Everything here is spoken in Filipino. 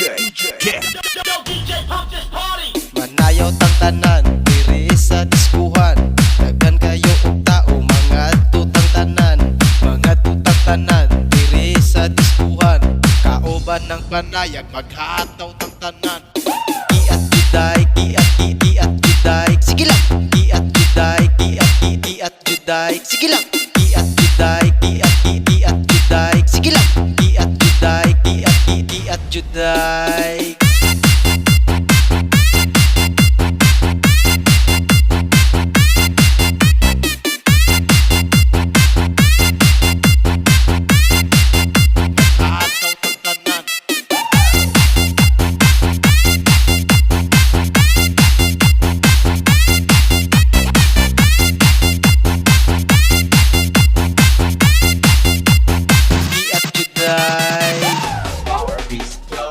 Yeah. Manayaw tang tanan, diri sa diskuhan. Daghan kayo og tao, mga tutang tanan. Mga tutang tanan, diri sa diskuhan. Kauban ng panayag, maghataw tang tanan. Iat juday, iat juday. Sige lang. Iat juday, iat juday. Sige lang. Iat juday, iat juday. Sige lang. Iat juday, iat juday.